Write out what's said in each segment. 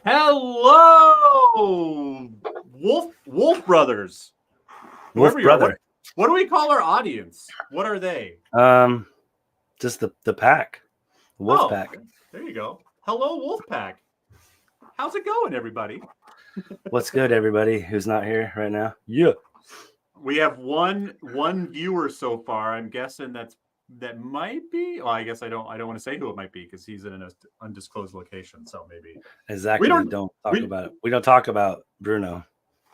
Hello, Wolf Brothers. Wolf Brother. What do we call our audience? What are they? Just the pack. Wolf Pack. There you go. Hello, Wolf Pack. How's it going, everybody? What's good, everybody who's not here right now? Yeah. We have one viewer so far. I'm guessing that might be. Well, I guess I don't want to say who it might be because he's in an undisclosed location. So maybe exactly. We don't talk about Bruno.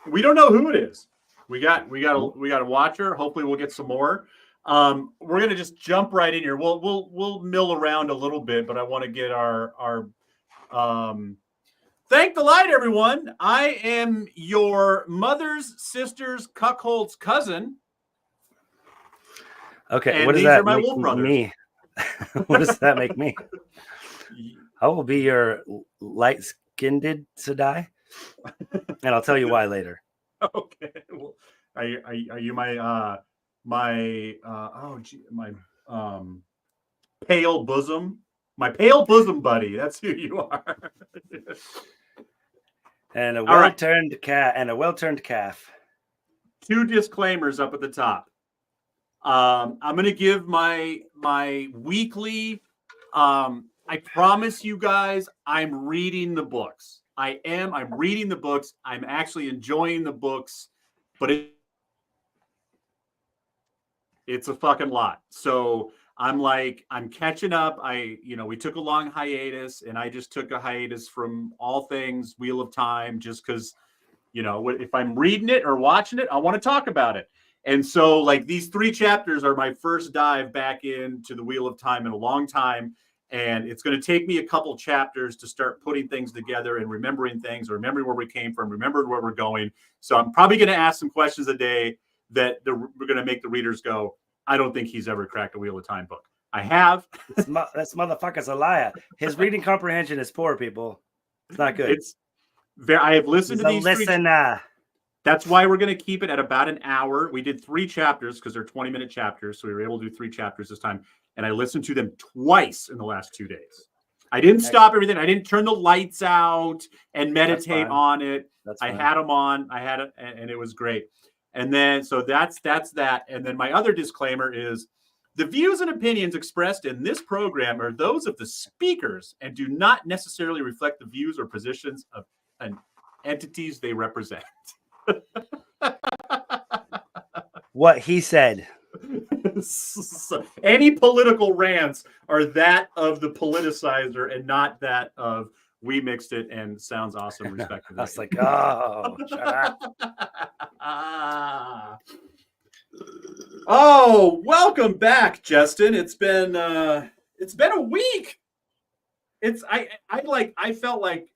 We don't know who it is. We got a watcher. Hopefully, we'll get some more. We're gonna just jump right in here. We'll mill around a little bit, but I want to get our thank the light, everyone. I am your mother's sister's cuckold's cousin. Okay, and what does these that are my make wolf brothers. me? What does that make me? I will be your light-skinned Sadai, and I'll tell you why later. Okay. Well, are you my pale bosom? My pale bosom buddy. That's who you are. And a well-turned cat and a well-turned calf. 2 disclaimers up at the top. I'm going to give my weekly. I promise you guys, I'm reading the books. I'm reading the books. I'm actually enjoying the books, but it's a fucking lot. So I'm catching up. We took a long hiatus, and I just took a hiatus from all things Wheel of Time, just because, if I'm reading it or watching it, I want to talk about it. And so, these 3 chapters are my first dive back into the Wheel of Time in a long time. And it's going to take me a couple chapters to start putting things together and remembering things, or remembering where we came from, remembering where we're going. So I'm probably going to ask some questions a day that we're going to make the readers go, I don't think he's ever cracked a Wheel of Time book. I have. This motherfucker's a liar. His reading comprehension is poor, people. It's not good. I have listened to these. Listener. That's why we're going to keep it at about an hour. We did 3 chapters because they're 20-minute chapters. So we were able to do 3 chapters this time. And I listened to them twice in the last 2 days. I didn't stop everything. I didn't turn the lights out and meditate on it. I had them on. I had it, and it was great. And then, so that's that. And then my other disclaimer is the views and opinions expressed in this program are those of the speakers and do not necessarily reflect the views or positions of entities they represent. What he said. So any political rants are that of the politicizer and not that of we mixed it and sounds awesome respectively. I was like, oh, shut up. Oh, welcome back, Justin. It's been a week. I felt like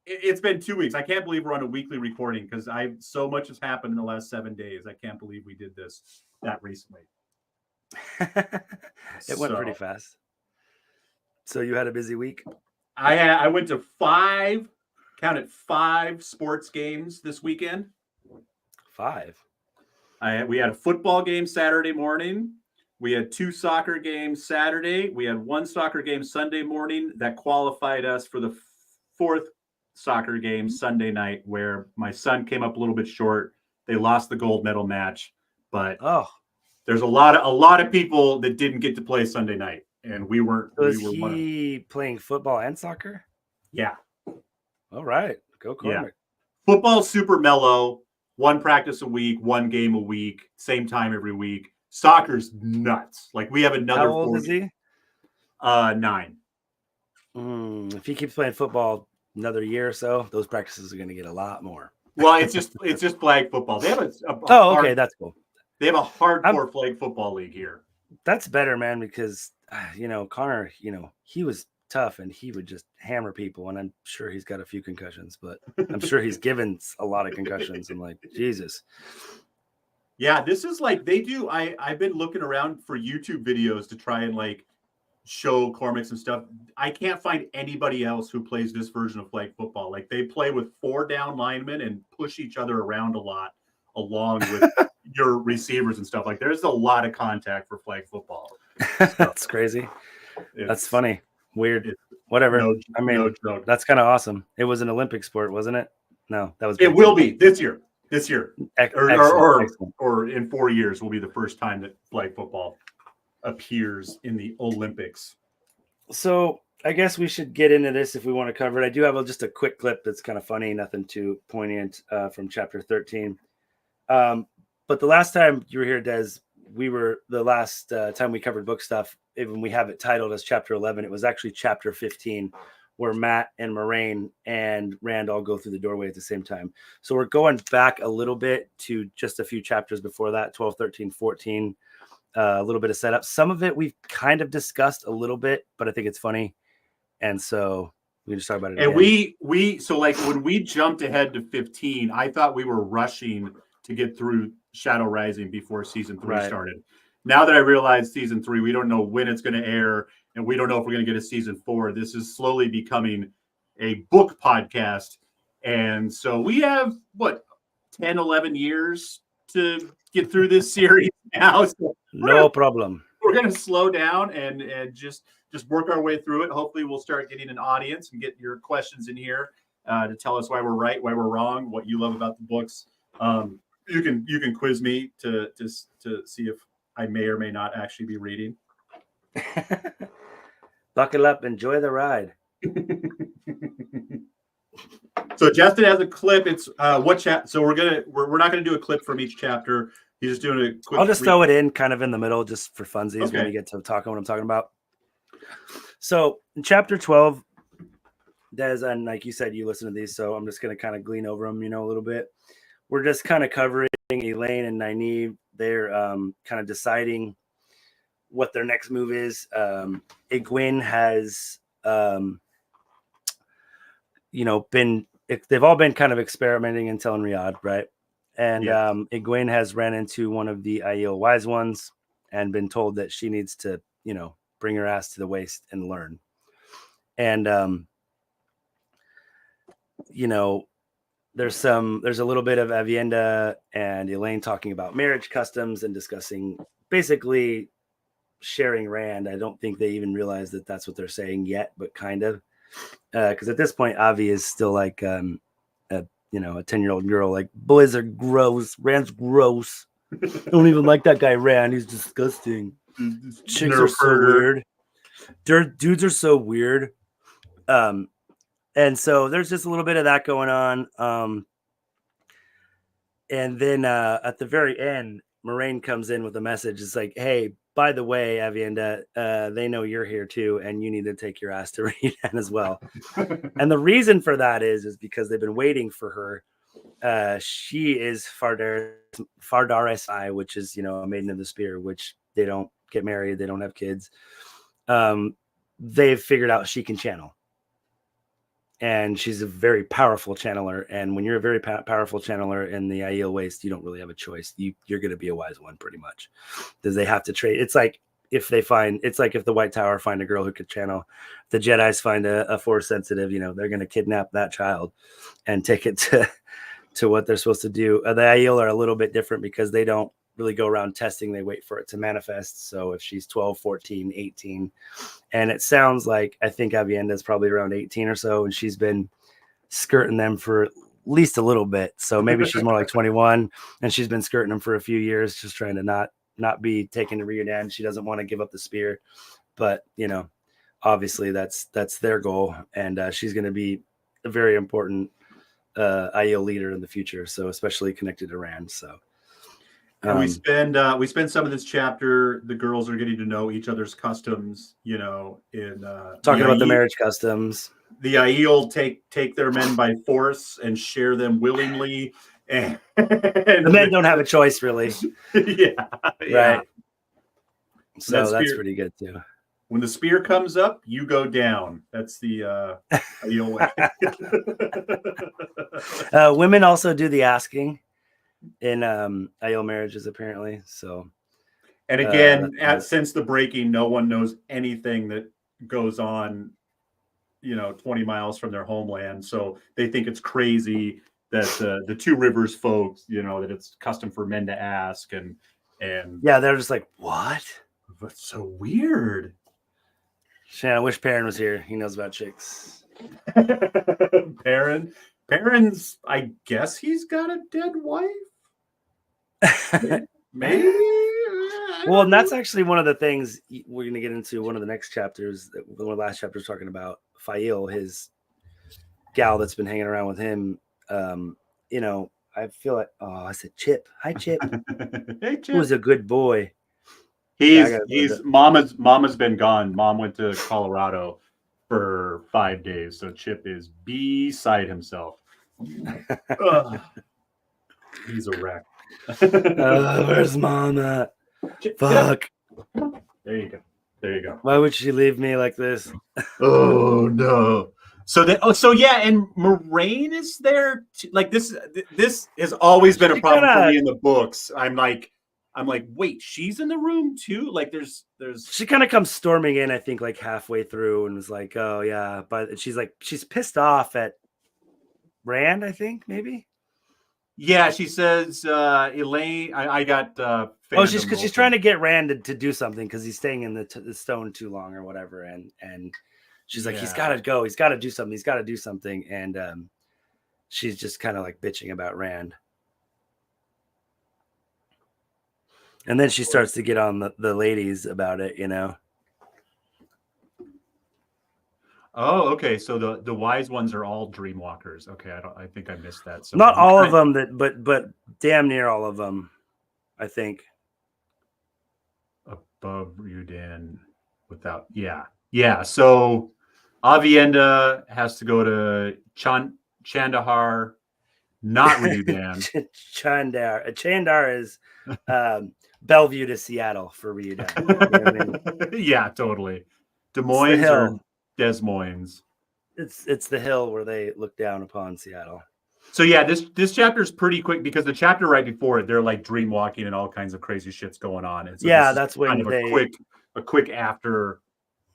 it's been 2 weeks. I can't believe we're on a weekly recording because so much has happened in the last 7 days. I can't believe we did this that recently. It went pretty fast. So you had a busy week? I went to 5 sports games this weekend. 5? We had a football game Saturday morning. We had 2 soccer games Saturday. We had 1 soccer game Sunday morning that qualified us for the 4th soccer game Sunday night, where my son came up a little bit short. They lost the gold medal match, but there's a lot of people that didn't get to play Sunday night, and we weren't. Was he playing football and soccer? Yeah. All right, go Cormac. Yeah. Football's super mellow. 1 practice a week, 1 game a week, same time every week. Soccer's nuts. We have another. How old is he? 9. If he keeps playing football another year or so, those practices are going to get a lot more. Well, it's just flag football. They have okay, that's cool. They have a hardcore flag football league here. That's better, man, because Connor, he was tough and he would just hammer people, and I'm sure he's got a few concussions, but I'm sure he's given a lot of concussions. I'm like, Jesus. Yeah, this is they do. I've been looking around for YouTube videos to try and show Cormac some stuff. I can't find anybody else who plays this version of flag football. They play with 4 down linemen and push each other around a lot along with your receivers and stuff. There's a lot of contact for flag football. That's crazy. That's funny. Weird. whatever. No, I mean, no joke. that's kind of awesome. It was an Olympic sport, wasn't it? No, that was. It will be this year. Excellent. Or in 4 years will be the first time that flag football appears in the Olympics. So I guess we should get into this if we want to cover it. I do have just a quick clip that's kind of funny, nothing too poignant from chapter 13. But the last time you were here, Des, the last time we covered book stuff, even we have it titled as chapter 11, it was actually chapter 15, where Matt and Moraine and Rand all go through the doorway at the same time. So we're going back a little bit to just a few chapters before that, 12, 13, 14, a little bit of setup. Some of it we've kind of discussed a little bit, but I think it's funny. And so we can just talk about it. And again. so like when we jumped ahead to 15, I thought we were rushing to get through Shadow Rising before season 3 started. Now that I realize season 3, we don't know when it's going to air, and we don't know if we're going to get a season 4. This is slowly becoming a book podcast. And so we have 10, 11 years to get through this series now. So no problem. We're going to slow down and just work our way through it. Hopefully we'll start getting an audience and get your questions in here to tell us why we're right, why we're wrong, what you love about the books. You can quiz me to see if I may or may not actually be reading. Buckle up, enjoy the ride. So Justin has a clip. It's so we're not gonna do a clip from each chapter. He's just doing a quick. I'll just throw it in kind of in the middle just for funsies when we get to talk on what I'm talking about. So in chapter 12, Des, and like you said, you listen to these, so I'm just gonna kind of glean over them, a little bit. We're just kind of covering Elaine and Nynaeve. They're kind of deciding what their next move is. Egwene has, they've all been kind of experimenting in Tel'Riad, right? And Egwene has ran into one of the Aiel Wise Ones and been told that she needs to, bring her ass to the waist and learn. And, there's a little bit of Avienda and Elaine talking about marriage customs and discussing basically sharing Rand. I don't think they even realize that that's what they're saying yet, but kind of, because at this point, Avi is still like, a 10-year-old girl, like, boys are gross. Rand's gross. I don't even like that guy, Rand. He's disgusting. Chicks are so weird. Dudes are so weird. And so there's just a little bit of that going on. And then at the very end, Moraine comes in with a message. It's like, hey, by the way, Avienda, they know you're here too, and you need to take your ass to Redan as well. And the reason for that is because they've been waiting for her. She is Fardaris Eye, which is, a maiden of the spear, which they don't get married. They don't have kids. They've figured out she can channel. And she's a very powerful channeler. And when you're a very powerful channeler in the Aiel Waste, you don't really have a choice. You're going to be a wise one, pretty much. Because they have to trade. It's like if the White Tower find a girl who could channel, the Jedis find a Force sensitive, they're going to kidnap that child and take it to what they're supposed to do. The Aiel are a little bit different because they don't really go around testing. They wait for it to manifest. So if she's 12, 14, 18, and it sounds like, I think Avienda is probably around 18 or so, and she's been skirting them for at least a little bit. So maybe she's more like 21, and she's been skirting them for a few years, just trying to not be taken to Redan. She doesn't want to give up the spear, but obviously that's their goal, and she's going to be a very important Aiel leader in the future. So especially connected to Rand. So. And we spend some of this chapter. The girls are getting to know each other's customs. In talking about the marriage customs. The Aiel take their men by force and share them willingly. And the men don't have a choice, really. Yeah, right. So that's pretty good too. When the spear comes up, you go down. That's the Aiel way. Women also do the asking in Aiel marriages, apparently. So, and again, since the breaking, no one knows anything that goes on 20 miles from their homeland, so they think it's crazy that the Two Rivers folks, that it's custom for men to ask, and yeah, they're just like, what? That's so weird. Shan, I wish Perrin was here. He knows about chicks. Perrin's, I guess he's got a dead wife. Maybe. Well, and that's actually one of the things we're going to get into. One of the next chapters, one of the last chapters, talking about Fail, his gal that's been hanging around with him. You know, I feel like, oh, I said Chip. Hi, Chip. Hey, Chip. Who's a good boy. He's Mama's been gone. Mom went to Colorado for 5 days, so Chip is beside himself. He's a wreck. Where's Mama? Fuck. There you go. Why would she leave me like this? Oh no. So yeah, and Moraine is there. Like this has always been a problem for me in the books. I'm like, wait, she's in the room too. Like, there's. She kind of comes storming in, I think, like halfway through, and was like, "Oh yeah," but she's pissed off at Rand. I think maybe. Yeah, she says, Elaine. I got. She's trying to get Rand to do something because he's staying in the stone too long or whatever, and she's like, he's got to go, he's got to do something, and she's just kind of like bitching about Rand. And then she starts to get on the ladies about it, you know. Oh, okay. So the wise ones are all dreamwalkers. Okay, I think I missed that. So not all of them, but damn near all of them, I think. Above Ryudan, without, yeah. So Avienda has to go to Chandahar, not Ryudan. Chandar is Bellevue to Seattle for Ryudan. You know what I mean? Yeah, totally. Des Moines or Des Moines. It's the hill where they look down upon Seattle. So yeah, this chapter is pretty quick because the chapter right before it, they're like dream walking and all kinds of crazy shit's going on. And so yeah, that's when kind of a quick after.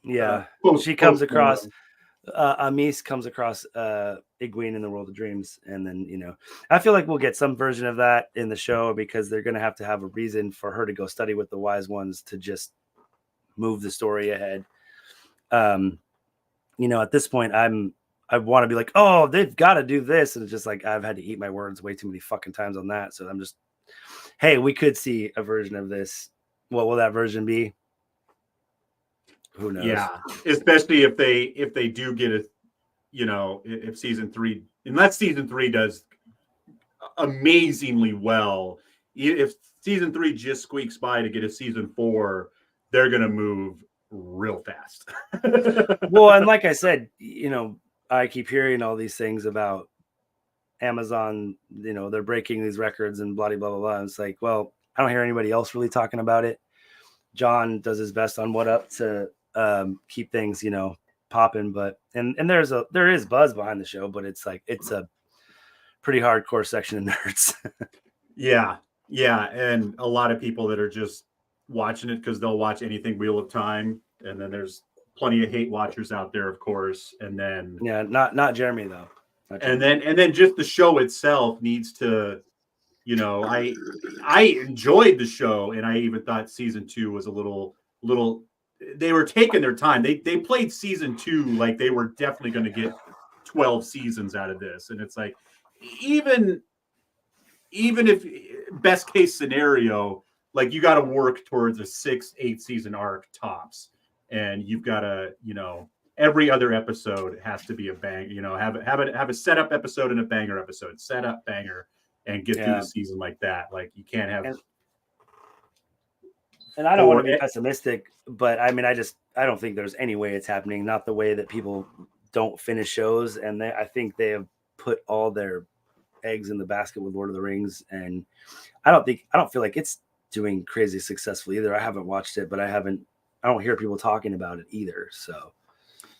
Yeah, she comes across. Amis comes across Egwene in the World of Dreams, and then, you know, I feel like we'll get some version of that in the show because they're going to have a reason for her to go study with the wise ones to just move the story ahead. You know, at this point, I want to be like, oh, they've got to do this, and it's just like I've had to eat my words way too many fucking times on that. So I'm just, hey, we could see a version of this. What will that version be? Who knows? Yeah, especially if they do get it, you know, if season 3, unless season 3 does amazingly well, if season 3 just squeaks by to get a season 4, they're gonna move real fast. Well, and like I said, you know, I keep hearing all these things about Amazon, you know, they're breaking these records and blah, blah, blah, blah. And it's like, well, I don't hear anybody else really talking about it. John does his best on What Up to keep things, you know, popping, but and there is buzz behind the show, but it's like it's a pretty hardcore section of nerds. Yeah, and a lot of people that are just watching it because they'll watch anything Wheel of Time, and then there's plenty of hate watchers out there, of course, and then not Jeremy though. And then just the show itself needs to, you know, I enjoyed the show, and I even thought season 2 was a little. They were taking their time. They played season 2 like they were definitely going to get 12 seasons out of this, and it's like even if best case scenario, like you got to work towards a 6-8 season arc tops, and you've got to, you know, every other episode has to be a bang. You know, have a setup episode and a banger episode, setup banger, and get through the season like that. Like you can't have. And I don't want to be pessimistic, but I mean, I don't think there's any way it's happening. Not the way that people don't finish shows, and I think they have put all their eggs in the basket with Lord of the Rings, and I don't feel like it's doing crazy successful either. I haven't watched it, but I don't hear people talking about it either. So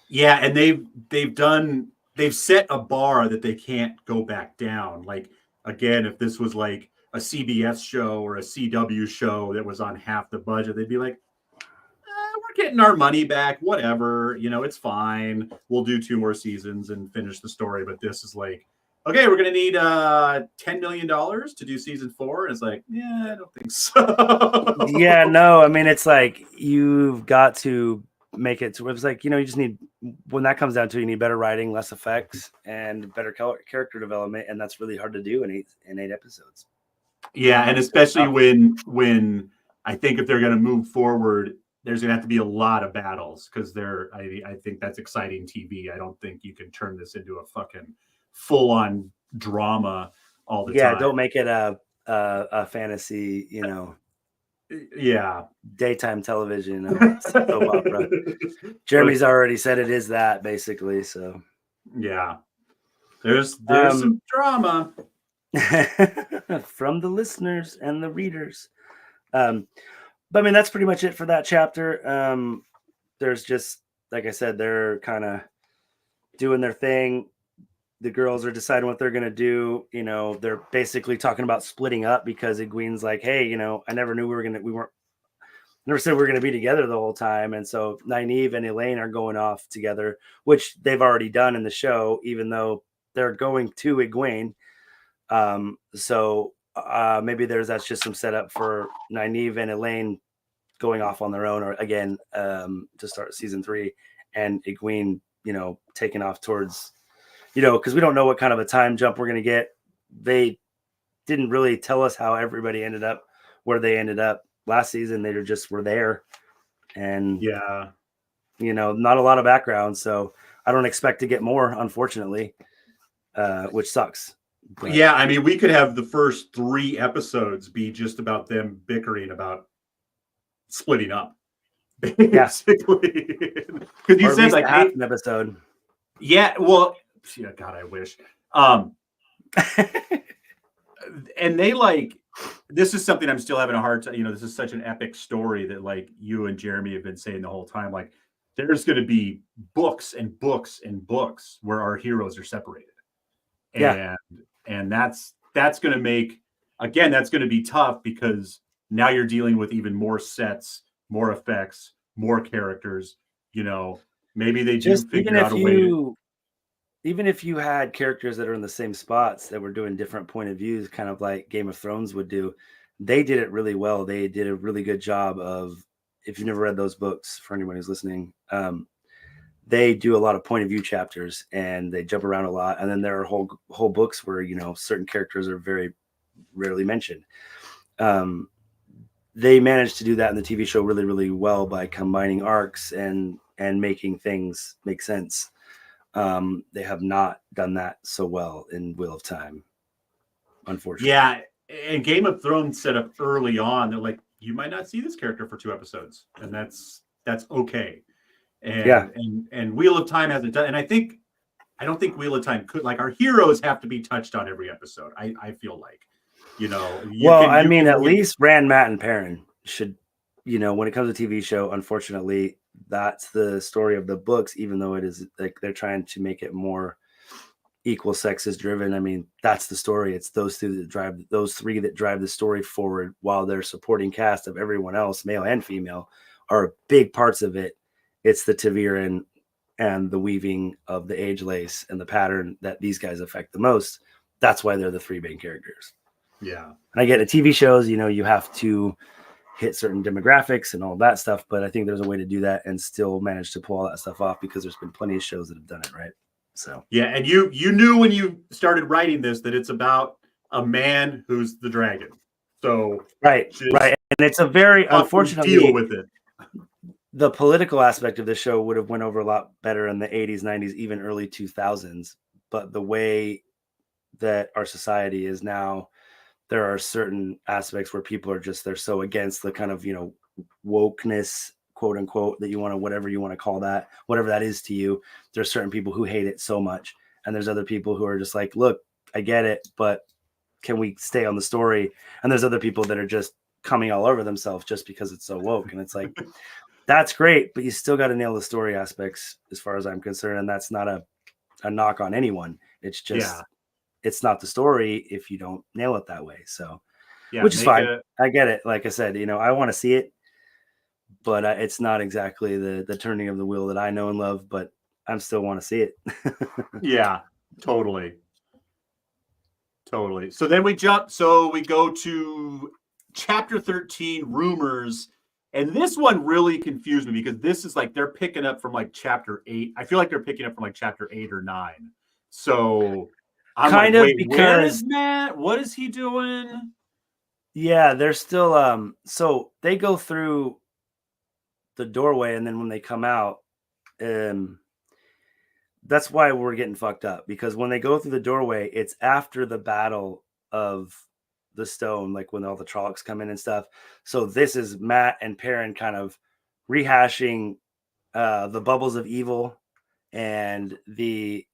yeah, and they've set a bar that they can't go back down. Like again, if this was like a CBS show or a CW show that was on half the budget, they'd be like, we're getting our money back, whatever, you know, it's fine. We'll do 2 more seasons and finish the story. But this is like, okay, we're going to need $10 million to do season 4. And it's like, yeah, I don't think so. Yeah, no, I mean, it's like you've got to make it to, it was like, you just need, when that comes down to, you need better writing, less effects, and better character development. And that's really hard to do in eight episodes. Yeah. And especially when I think if they're going to move forward, there's going to have to be a lot of battles because I think that's exciting TV. I don't think you can turn this into a fucking full on drama all the time. Yeah. Don't make it a fantasy, yeah, daytime television soap opera. Jeremy's already said it is that basically. So yeah, there's some drama from the listeners and the readers. But I mean, that's pretty much it for that chapter. There's just, like I said, they're kind of doing their thing. The girls are deciding what they're going to do. They're basically talking about splitting up because Egwene's like, hey, I never knew never said we were going to be together the whole time. And so Nynaeve and Elaine are going off together, which they've already done in the show, even though they're going to Egwene. So maybe that's just some setup for Nynaeve and Elaine going off on their own, or again, to start season 3, and Egwene, taking off towards, because we don't know what kind of a time jump we're going to get. They didn't really tell us how everybody ended up where they ended up last season. They were there, and yeah, not a lot of background. So I don't expect to get more, unfortunately, which sucks. But yeah, I mean, we could have the first 3 episodes be just about them bickering about splitting up, basically. Because you said like half an episode. Yeah, well, yeah, God, I wish. And they this is something I'm still having a hard time. This is such an epic story that you and Jeremy have been saying the whole time. There's going to be books and books and books where our heroes are separated. And that's going to make, again, that's going to be tough because now you're dealing with even more sets, more effects, more characters. Maybe they just figure out a way. Even if you had characters that are in the same spots that were doing different point of views, kind of like Game of Thrones would do, they did it really well. They did a really good job of, if you've never read those books, for anyone who's listening, they do a lot of point of view chapters and they jump around a lot. And then there are whole books where, certain characters are very rarely mentioned. They managed to do that in the TV show really, really well by combining arcs and making things make sense. They have not done that so well in Wheel of Time, unfortunately. Yeah, and Game of Thrones set up early on. They're like, you might not see this character for 2 episodes, and that's okay. And Wheel of Time hasn't done. And I don't think Wheel of Time could. Our heroes have to be touched on every episode. I feel like, at least Rand, Matt, and Perrin should. When it comes to TV show, unfortunately, that's the story of the books, even though it is they're trying to make it more equal sexes driven. I mean, that's the story. It's those 3 that drive the story forward, while their supporting cast of everyone else, male and female, are big parts of it. It's the ta'veren and the weaving of the age lace and the pattern that these guys affect the most. That's why they're the 3 main characters. Yeah. And I get it. TV shows, you have to hit certain demographics and all that stuff, but I think there's a way to do that and still manage to pull all that stuff off, because there's been plenty of shows that have done it, right? So yeah, and you knew when you started writing this that it's about a man who's the dragon. So right, and it's a very unfortunately deal with it. The political aspect of the show would have went over a lot better in the 80s, 90s, even early 2000s. But the way that our society is now, there are certain aspects where people are they're so against the kind of, wokeness, quote unquote, that you want to, whatever you want to call that, whatever that is to you. There's certain people who hate it so much. And there's other people who are just like, look, I get it, but can we stay on the story? And there's other people that are just coming all over themselves just because it's so woke. And it's like, that's great, but you still got to nail the story aspects as far as I'm concerned. And that's not a knock on anyone. It's just, it's not the story if you don't nail it that way. So, which is fine. I get it. Like I said, I want to see it, but it's not exactly the turning of the wheel that I know and love, but I still want to see it. Yeah, totally. So then we go to chapter 13, rumors. And this one really confused me because this is like they're picking up from like chapter 8. I feel like they're picking up from like chapter 8 or 9. So I'm kind like, of, wait, where is because Matt? What is he doing? yeah, they're still so they go through the doorway, and then when they come out, that's why we're getting fucked up, because when they go through the doorway, it's after the battle of the stone, like when all the Trollocs come in and stuff. So this is Matt and Perrin kind of rehashing the bubbles of evil and the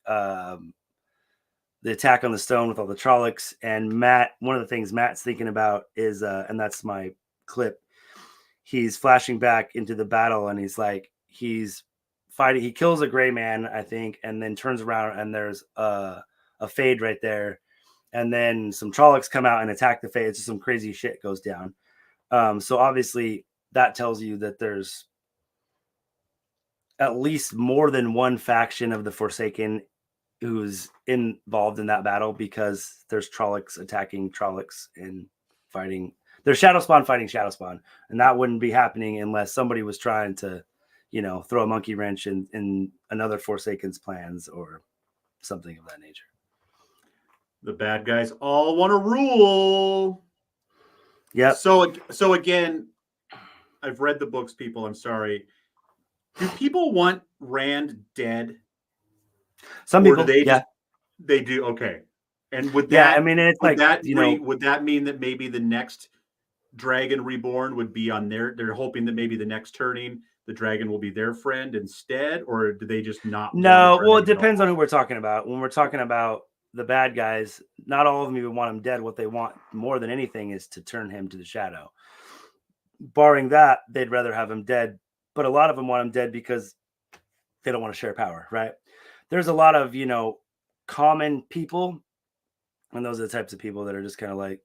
attack on the stone with all the Trollocs. And Matt, one of the things Matt's thinking about is, and that's my clip, he's flashing back into the battle, and he's like, he's fighting, he kills a gray man, I think, and then turns around and there's a fade right there. And then some Trollocs come out and attack the fade. It's just some crazy shit goes down. So obviously that tells you that there's at least more than one faction of the Forsaken who's involved in that battle, because there's Trollocs attacking Trollocs and fighting. There's Shadowspawn fighting Shadowspawn, and that wouldn't be happening unless somebody was trying to, throw a monkey wrench in another Forsaken's plans or something of that nature. The bad guys all want to rule. Yeah. So again, I've read the books, people. I'm sorry. Do people want Rand dead? Some people, they do. Okay. And would that? I mean, it's would like, would that mean that maybe the next Dragon Reborn would be on their? They're hoping that maybe the next turning, the dragon will be their friend instead, or do they just not? No, well, it depends on who we're talking about. When we're talking about the bad guys, not all of them even want him dead. What they want more than anything is to turn him to the shadow. Barring that, they'd rather have him dead. But a lot of them want him dead because they don't want to share power, right? There's a lot of, common people, and those are the types of people that are just kind of like,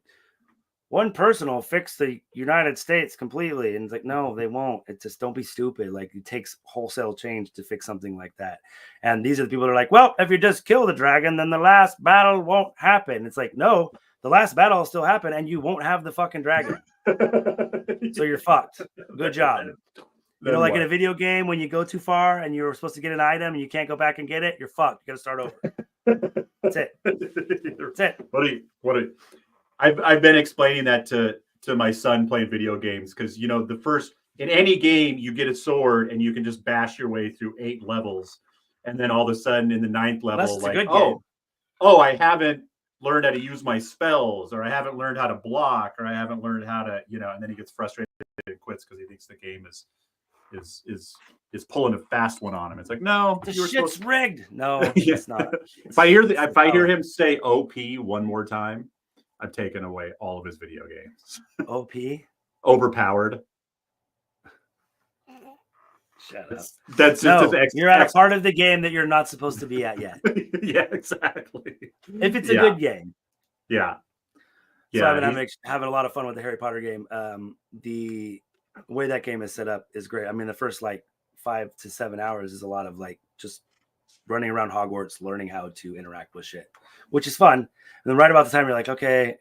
one person will fix the United States completely. And it's like, no, they won't. It's just, don't be stupid. Like, it takes wholesale change to fix something like that. And these are the people that are like, well, if you just kill the dragon, then the last battle won't happen. It's like, no, the last battle will still happen and you won't have the fucking dragon. So you're fucked. Good job. Like in a video game, when you go too far and you're supposed to get an item and you can't go back and get it, you're fucked. You got to start over. That's it. That's it. I've been explaining that to my son playing video games, because the first, in any game, you get a sword and you can just bash your way through 8 levels, and then all of a sudden in the 9th level, like, I haven't learned how to use my spells, or I haven't learned how to block, or I haven't learned how to, and then he gets frustrated and quits because he thinks the game is pulling a fast one on him. It's like, no, the shit's rigged. No, it's not. If I hear him say OP one more time, I've taken away all of his video games. OP? Overpowered. Shut up. That's you're at a part of the game that you're not supposed to be at yet. Yeah, exactly. If it's a good game. Yeah. So I've been having a lot of fun with the Harry Potter game. The way that game is set up is great. I mean, the first 5 to 7 hours is a lot of just running around Hogwarts, learning how to interact with shit, which is fun. And then right about the time you're like, okay,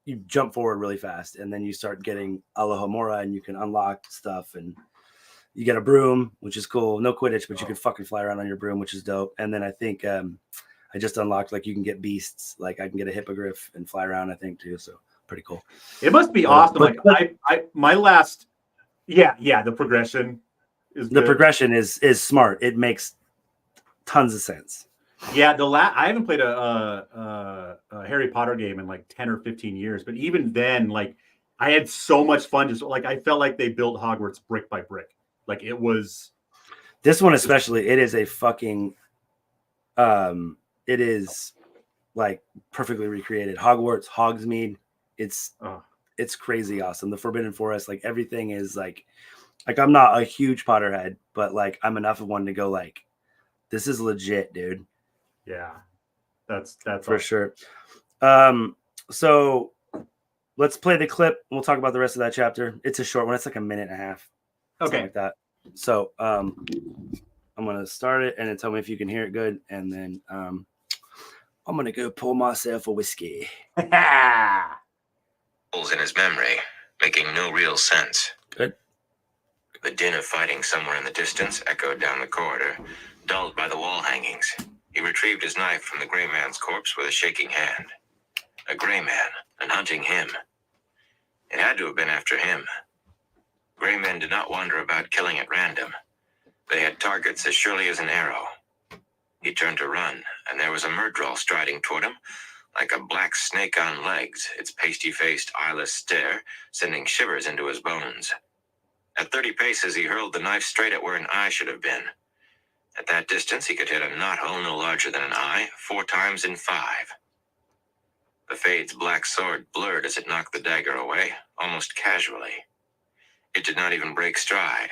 you jump forward really fast, and then you start getting Alohomora, and you can unlock stuff, and you get a broom, which is cool. No Quidditch, but you can fucking fly around on your broom, which is dope. And then I think I just unlocked you can get beasts, I can get a hippogriff and fly around, I think, too. So pretty cool. It must be awesome. My last, the progression is good. The progression is smart. It makes tons of sense. Yeah, I haven't played a Harry Potter game in 10 or 15 years, but even then, I had so much fun. Just I felt like they built Hogwarts brick by brick. It was. This one especially, it is a fucking, it is perfectly recreated. Hogwarts, Hogsmeade, it's crazy awesome. The Forbidden Forest, everything is I'm not a huge Potterhead, but I'm enough of one to go this is legit, dude. Yeah, that's for sure. So let's play the clip. We'll talk about the rest of that chapter. It's a short one. It's a minute and a half. Okay, like that. So I'm gonna start it and then tell me if you can hear it good, and then I'm gonna go pour myself a whiskey. Holes in his memory, making no real sense. Good. The din of fighting somewhere in the distance echoed down the corridor, dulled by the wall hangings. He retrieved his knife from the gray man's corpse with a shaking hand. A gray man, and hunting him. It had to have been after him. Gray men did not wander about killing at random. They had targets as surely as an arrow. He turned to run, and there was a murdral striding toward him, like a black snake on legs, its pasty-faced, eyeless stare sending shivers into his bones. At 30 paces, he hurled the knife straight at where an eye should have been. At that distance, he could hit a knothole no larger than an eye, 4 times in 5. The Fade's black sword blurred as it knocked the dagger away, almost casually. It did not even break stride.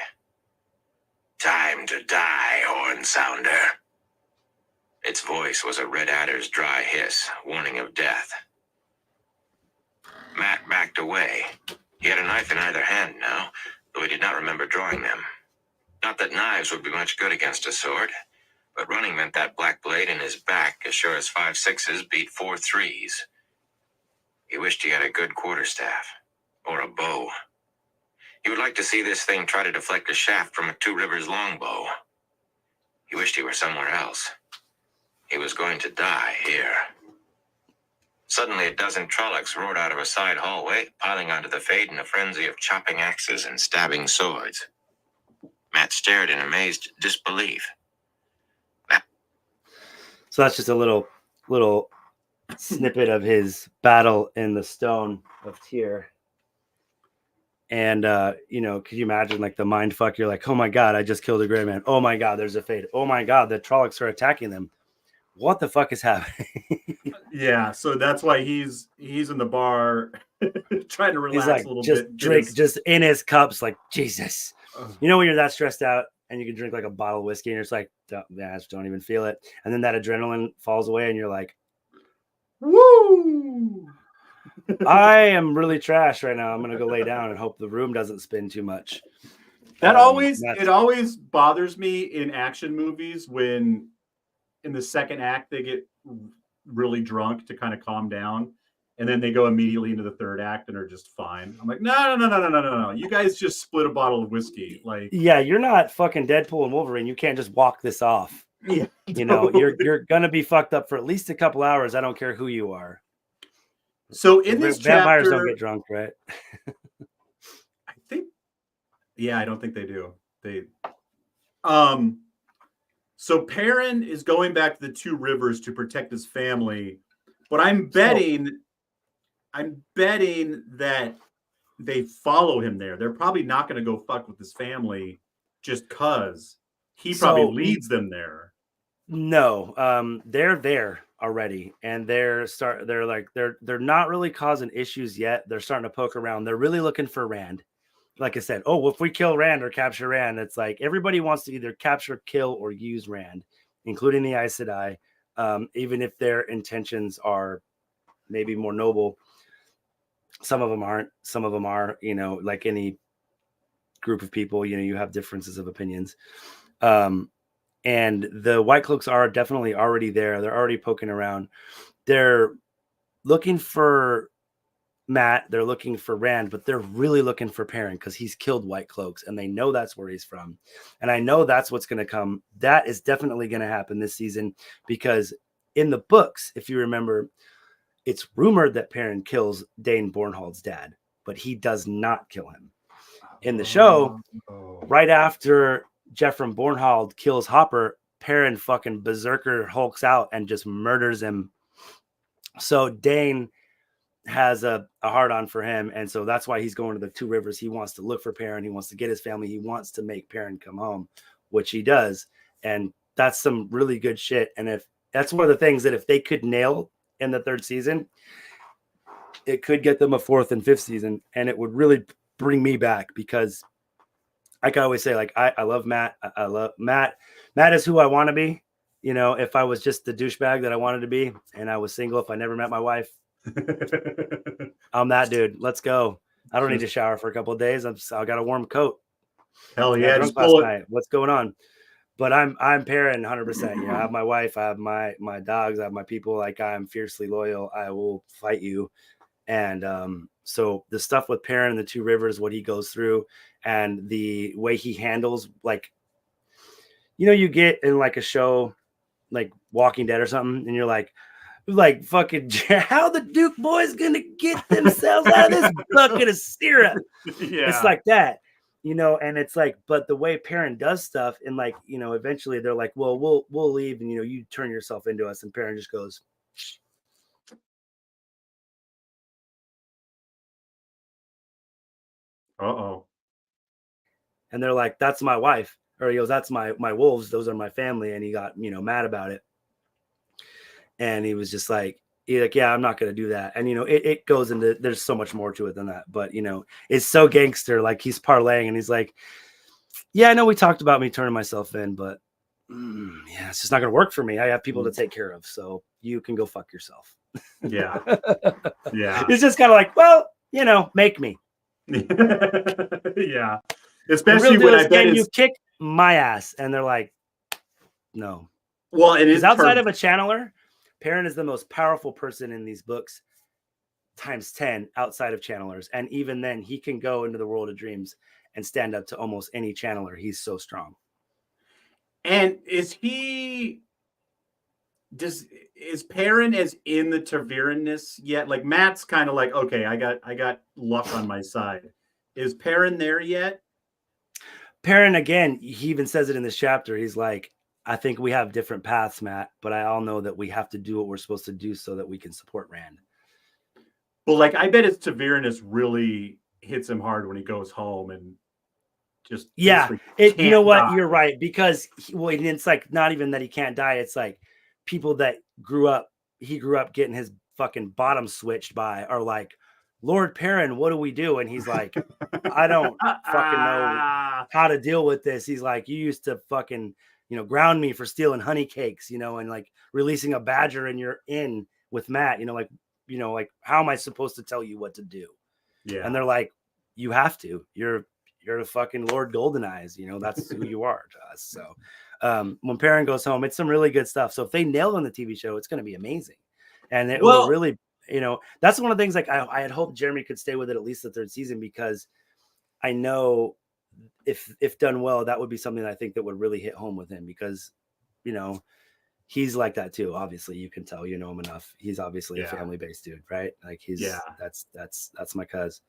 Time to die, horn sounder. Its voice was a red adder's dry hiss, warning of death. Matt backed away. He had a knife in either hand now, though he did not remember drawing them. Not that knives would be much good against a sword, but running meant that black blade in his back as sure as 5 6s beat 4 3s. He wished he had a good quarterstaff, or a bow. He would like to see this thing try to deflect a shaft from a Two Rivers longbow. He wished he were somewhere else. He was going to die here. Suddenly, a dozen Trollocs roared out of a side hallway, piling onto the Fade in a frenzy of chopping axes and stabbing swords. Matt stared in amazed disbelief. So that's just a little snippet of his battle in the Stone of Tyr. And, could you imagine like the mind fuck? You're like, oh my God, I just killed a gray man. Oh my God, there's a Fade. Oh my God, the Trollocs are attacking them. What the fuck is happening? Yeah, so that's why he's in the bar trying to relax like, a little just bit. Drink just in his cups, like, Jesus. You know when you're that stressed out and you can drink like a bottle of whiskey and you're just like, don't even feel it. And then that adrenaline falls away and you're like, woo! I am really trash right now. I'm going to go lay down and hope the room doesn't spin too much. It always bothers me in action movies when in the second act they get really drunk to kind of calm down, and then they go immediately into the third act and are just fine. I'm like, no. You guys just split a bottle of whiskey. Like, yeah, you're not fucking Deadpool and Wolverine. You can't just walk this off. Yeah, you're gonna be fucked up for at least a couple hours. I don't care who you are. So in this vampires chapter, don't get drunk, right? I think. Yeah, I don't think they do. So Perrin is going back to the Two Rivers to protect his family, but I'm betting that they follow him there. They're probably not going to go fuck with his family just cause he probably leads them there. No, they're there already, and they're not really causing issues yet. They're starting to poke around. They're really looking for Rand. Like I said, if we kill Rand or capture Rand, it's like everybody wants to either capture, kill, or use Rand, including the Aes Sedai, even if their intentions are maybe more noble. Some of them aren't. Some of them are. Like any group of people, you have differences of opinions. And the White Cloaks are definitely already there. They're already poking around. They're looking for Matt, they're looking for Rand, but they're really looking for Perrin because he's killed White Cloaks and they know that's where he's from. And I know that's what's going to come. That is definitely going to happen this season because in the books, if you remember, it's rumored that Perrin kills Dane Bornhald's dad, but he does not kill him. In the show, right after Jeffrey Bornhald kills Hopper, Perrin fucking berserker hulks out and just murders him. So Dane has a hard-on for him, and so that's why he's going to the Two Rivers. He wants to look for Perrin. He wants to get his family. He wants to make Perrin come home, which he does, and that's some really good shit. And if that's one of the things that if they could nail in the third season, it could get them a fourth and fifth season, and it would really bring me back because I can always say, like, I love Matt. I love Matt. Matt is who I want to be. If I was just the douchebag that I wanted to be and I was single, if I never met my wife, I'm that dude. Let's go. I don't need to shower for a couple of days. I got a warm coat. Hell yeah! Drunk last night. What's going on? But I'm Perrin 100%. I have my wife. I have my dogs. I have my people. Like, I'm fiercely loyal. I will fight you And so the stuff with Perrin and the Two Rivers, what he goes through, and the way he handles, like, you get in like a show like Walking Dead or something, and you're like fucking, how the Duke boys gonna get themselves out of this bucket of syrup? Yeah. It's like that, and it's like, but the way Perrin does stuff, and like, eventually they're like, well, we'll leave, and you turn yourself into us, and Perrin just goes, uh-oh. and they're like, that's my wife, or he goes, that's my wolves, those are my family, and he got mad about it, and he was just like, yeah, I'm not gonna do that. And it goes into, there's so much more to it than that, but it's so gangster, like he's parlaying, and he's like, yeah, I know we talked about me turning myself in, but yeah, it's just not gonna work for me. I have people to take care of, so you can go fuck yourself. Yeah. Yeah. It's just kind of like, well, make me. Yeah. Especially when I bet you kick my ass, and they're like, no. Well, it is outside of a channeler, Perrin is the most powerful person in these books times 10 outside of channelers. And even then, he can go into the world of dreams and stand up to almost any channeler. He's so strong. And is Perrin as in the Taviran-ness yet? Like, Matt's kind of like, okay, I got luck on my side. Is Perrin there yet? Perrin, again, he even says it in this chapter. He's like, I think we have different paths, Matt, but I all know that we have to do what we're supposed to do so that we can support Rand. Well, like, I bet his Taviran-ness really hits him hard when he goes home and just, yeah, you know what? Die. You're right, because it's like not even that he can't die. It's like people that he grew up getting his fucking bottom switched by are like, Lord Perrin, what do we do? And he's like, I don't fucking know how to deal with this. He's like, you used to fucking, ground me for stealing honey cakes, and like releasing a badger in your inn with Matt, like, how am I supposed to tell you what to do? Yeah. And they're like, you have to. You're the fucking Lord Golden Eyes, that's who you are to us. So when Perrin goes home, it's some really good stuff. So if they nail on the TV show, it's going to be amazing. And it will really, that's one of the things, like I had hoped Jeremy could stay with it at least the third season, because I know if done well, that would be something that I think that would really hit home with him, because, he's like that too. Obviously you can tell, him enough. He's obviously a family-based dude, right? Like that's my cuz.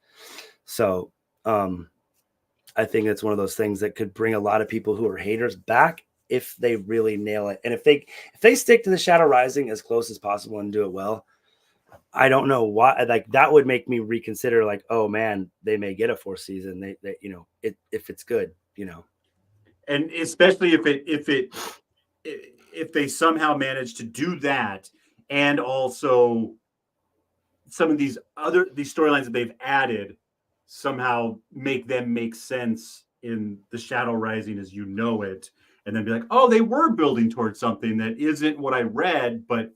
So, I think it's one of those things that could bring a lot of people who are haters back if they really nail it. And if they stick to the Shadow Rising as close as possible and do it well, I don't know why, like that would make me reconsider, like, oh man, they may get a fourth season. They if it's good, and especially if they somehow manage to do that, and also some of these storylines that they've added somehow make them make sense in the Shadow Rising as you know it, and then be like, oh, they were building towards something that isn't what I read, but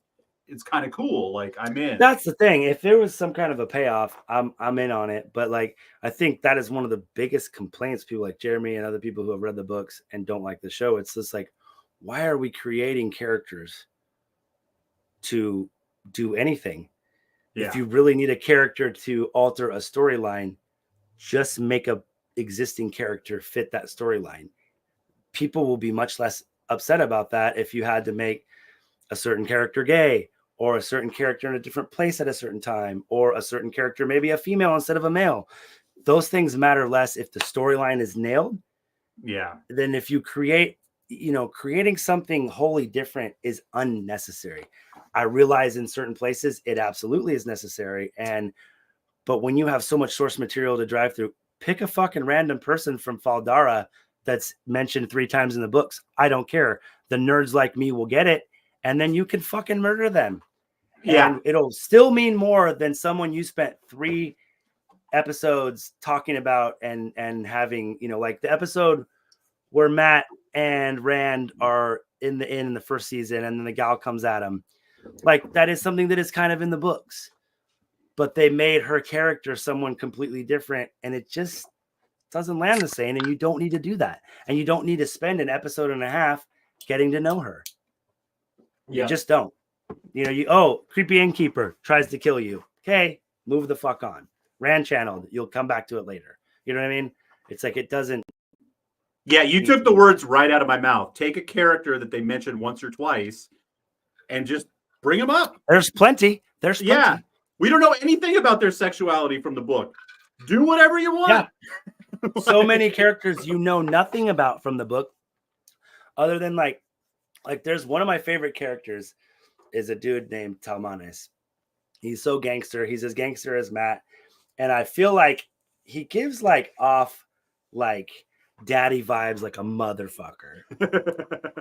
it's kind of cool. Like, I'm in. That's the thing. If there was some kind of a payoff, I'm in on it. But like, I think that is one of the biggest complaints people like Jeremy and other people who have read the books and don't like the show. It's just like, why are we creating characters to do anything? Yeah. If you really need a character to alter a storyline, just make a existing character fit that storyline. People will be much less upset about that if you had to make a certain character gay, or a certain character in a different place at a certain time, or a certain character, maybe a female instead of a male. Those things matter less if the storyline is nailed. Yeah. Then if you creating something wholly different is unnecessary. I realize in certain places it absolutely is necessary. But when you have so much source material to drive through, pick a fucking random person from Faldara that's mentioned 3 times in the books. I don't care. The nerds like me will get it. And then you can fucking murder them. Yeah. And it'll still mean more than someone you spent 3 episodes talking about and having, like the episode where Matt and Rand are in the first season, and then the gal comes at him. Like, that is something that is kind of in the books, but they made her character someone completely different, and it just doesn't land the same. And you don't need to do that. And you don't need to spend an episode and a half getting to know her. You just don't. Creepy innkeeper tries to kill you. Okay, Move the fuck on. Rand channeled. You'll come back to it later. You know what I mean? It's like it doesn't. Yeah, you took the words right out of my mouth. Take a character that they mentioned once or twice and just bring them up. There's plenty. There's plenty. Yeah. We don't know anything about their sexuality from the book. Do whatever you want. Yeah. So many characters you know nothing about from the book, other than like there's one of my favorite characters is a dude named Talmanes. He's so gangster. He's as gangster as Matt. And I feel like he gives like off like daddy vibes like a motherfucker.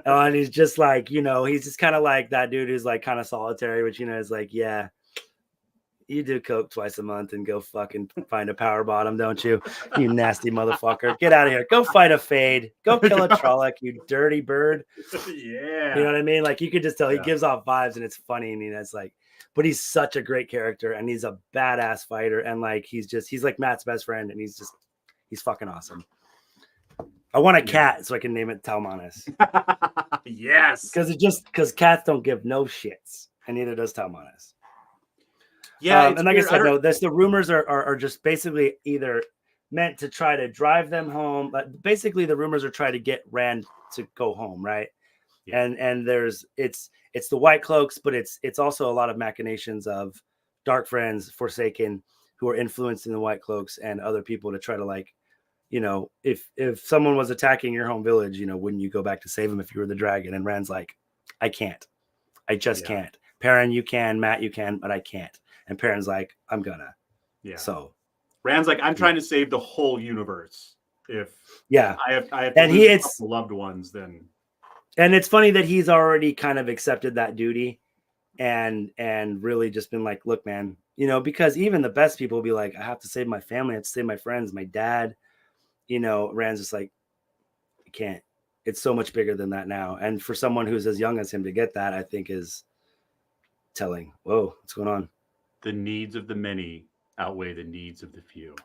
And he's just like, you know, he's just kind of like that dude who's like kind of solitary, which, you know, is like, yeah, you do coke twice a month and go fucking find a power bottom, don't you? You nasty motherfucker. Get out of here. Go fight a fade. Go kill a Trolloc, you dirty bird. Yeah. You know what I mean? Like you could just tell he gives off vibes and it's funny. And it's like, but he's such a great character and he's a badass fighter. And like, he's like Matt's best friend. And he's fucking awesome. I want a cat so I can name it Talmanes. Yes. Because cats don't give no shits. And neither does Talmanes. Yeah. And like I said, though, the rumors are just basically either meant to try to drive them home. But basically, the rumors are trying to get Rand to go home, right? Yeah. And it's the White Cloaks, but it's also a lot of machinations of Dark Friends, Forsaken, who are influencing the White Cloaks and other people to try to like, you know, if someone was attacking your home village, you know, wouldn't you go back to save them if you were the dragon? And Rand's like, I can't. I just can't. Perrin, you can. Matt, you can, but I can't. And Perrin's like, I'm gonna. Yeah. So Rand's like, I'm trying to save the whole universe. If I have to and lose a couple loved ones, then. And it's funny that he's already kind of accepted that duty, and really just been like, look, man, you know, because even the best people will be like, I have to save my family, I have to save my friends, my dad. You know, Rand's just like, I can't. It's so much bigger than that now. And for someone who's as young as him to get that, I think is telling. Whoa, what's going on? The needs of the many outweigh the needs of the few.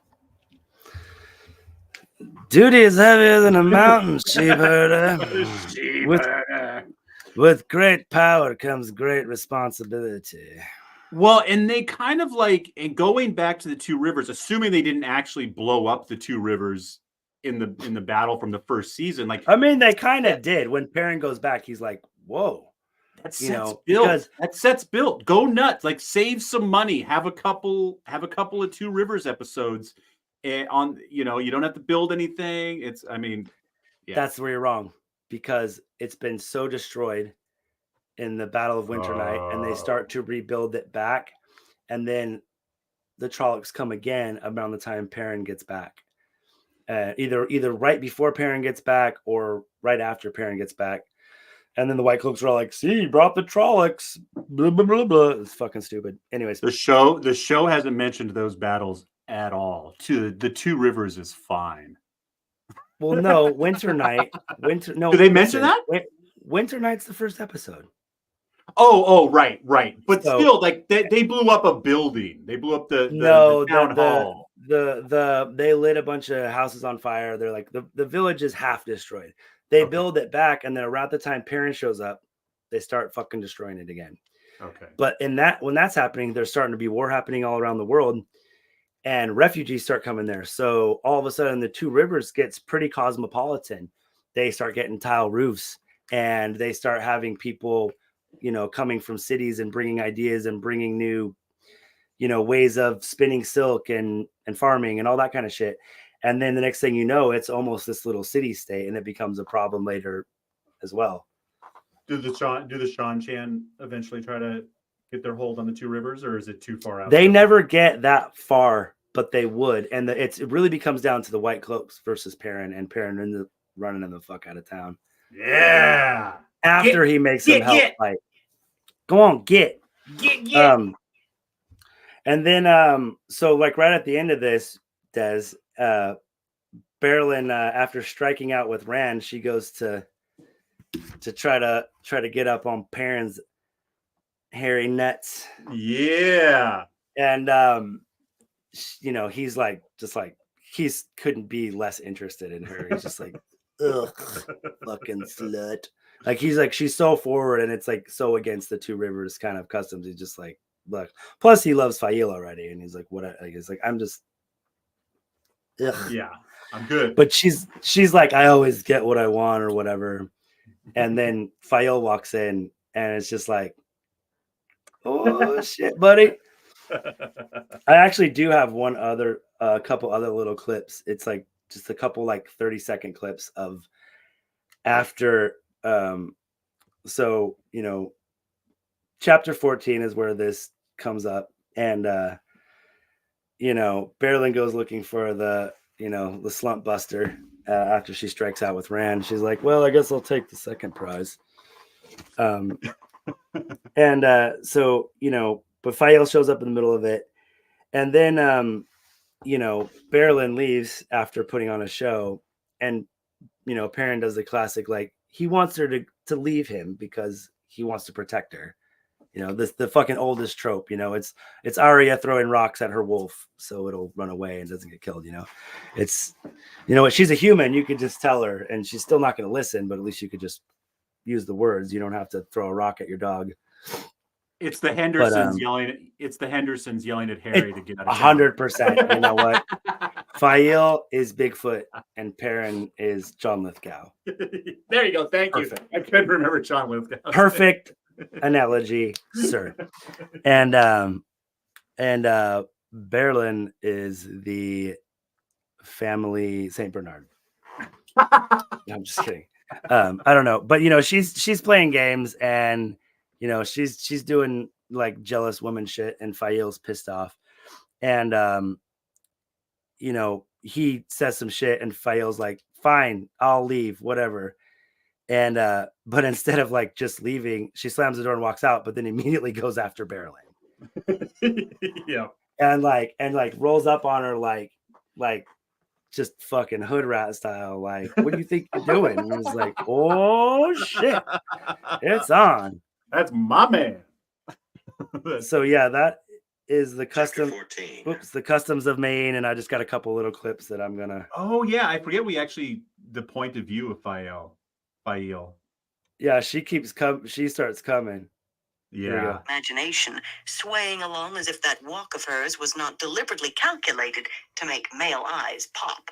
Duty is heavier than a mountain, sheep herder. With great power comes great responsibility. Well, and they kind of like, and going back to the two rivers, assuming they didn't actually blow up the two rivers in the battle from the first season. Like, I mean, they kind of did. When Perrin goes back, he's like, whoa. That set's built. Go nuts. Like, save some money. Have a couple of Two Rivers episodes on, you know, you don't have to build anything. That's where you're wrong, because it's been so destroyed in the Battle of Winter Night, and they start to rebuild it back, and then the Trollocs come again around the time Perrin gets back. Either right before Perrin gets back or right after Perrin gets back. And then the White Cloaks are all like, see, brought the Trollocs. Blah, blah, blah, blah. It's fucking stupid. Anyways. The show hasn't mentioned those battles at all. The Two Rivers is fine. Well, no, Winter Night. Do they mention that? Winter Night's the first episode. Oh, right. But still, like they blew up a building. They blew up the town hall. They lit a bunch of houses on fire. They're like the village is half destroyed. They build it back, and then around the time Perrin shows up, they start fucking destroying it again. Okay. But when that's happening, there's starting to be war happening all around the world, and refugees start coming there. So all of a sudden, the Two Rivers gets pretty cosmopolitan. They start getting tile roofs, and they start having people, you know, coming from cities and bringing ideas and bringing new, you know, ways of spinning silk and farming and all that kind of shit. And then the next thing you know, it's almost this little city state, and it becomes a problem later as well. Do the Shan-Chan eventually try to get their hold on the Two Rivers, or is it too far out? They never get that far, but they would. And it really becomes down to the White Cloaks versus Perrin, and Perrin running them the fuck out of town. Yeah. After he makes them help fight. Go on, get. And then so like right at the end of this, Des, Berlin, after striking out with Rand, she goes to try to get up on Perrin's hairy nuts. Yeah. And you know, he's like he's couldn't be less interested in her. He's just like, ugh, fucking slut. Like he's like, she's so forward, and it's like so against the Two Rivers kind of customs. He's just like, look. Plus, he loves Fail already, and he's like, what? He's like, I'm just, ugh. Yeah, I'm good. But she's like, I always get what I want or whatever. And then Fail walks in, and it's just like, oh shit, buddy. I actually do have a couple other little clips. It's like just a couple like 30-second clips of after. So chapter 14 is where this comes up, and Berlin goes looking for the slump buster after she strikes out with Rand. She's like, well, I guess I'll take the second prize. And but Fael shows up in the middle of it, and then Berlin leaves after putting on a show, and Perrin does the classic, like, he wants her to leave him because he wants to protect her. The fucking oldest trope, it's Arya throwing rocks at her wolf so it'll run away and doesn't get killed. It's, she's a human. You could just tell her and she's still not going to listen, but at least you could just use the words. You don't have to throw a rock at your dog. It's the Hendersons yelling. It's the Hendersons yelling at Harry to get out of town. 100%. You know what? Fael is Bigfoot and Perrin is John Lithgow. There you go. Thank you. I couldn't remember John Lithgow. Perfect analogy, sir. And Berlin is the family Saint Bernard. I'm just kidding. I don't know, but she's playing games, and she's doing like jealous woman shit, and Fael's pissed off, and he says some shit, and Fael's like, fine, I'll leave, whatever. And but instead of like just leaving, she slams the door and walks out, but then immediately goes after Berlin. Yeah. And rolls up on her like just fucking hood rat style. Like, what do you think you're doing? And he's like, oh shit, it's on. That's my man. So yeah, that is the custom. 14. Oops, the customs of Maine, and I just got a couple little clips that I'm gonna. Oh yeah, I forget the point of view of Fael. Yeah, she starts coming. Yeah. Imagination swaying along as if that walk of hers was not deliberately calculated to make male eyes pop.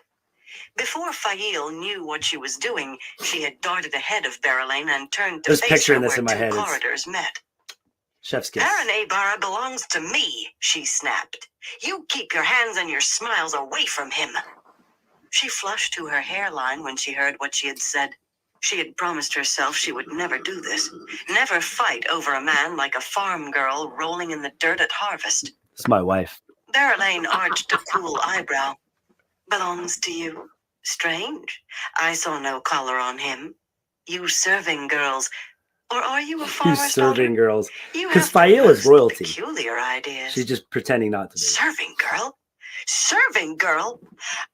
Before Fael knew what she was doing, she had darted ahead of Berylane and turned to Just face picturing her this where in my two head. corridors met. Chef's kiss. Baron Barra belongs to me, she snapped. You keep your hands and your smiles away from him. She flushed to her hairline when she heard what she had said. She had promised herself she would never do this, never fight over a man like a farm girl rolling in the dirt at harvest. It's my wife. Berylane arched a cool eyebrow. Belongs to you. Strange. I saw no collar on him. You serving girls. Or are you a You farmer's serving daughter? girls. You Because have the Fael is most royalty. Peculiar ideas. She's just pretending not to be. Serving girl? Serving girl?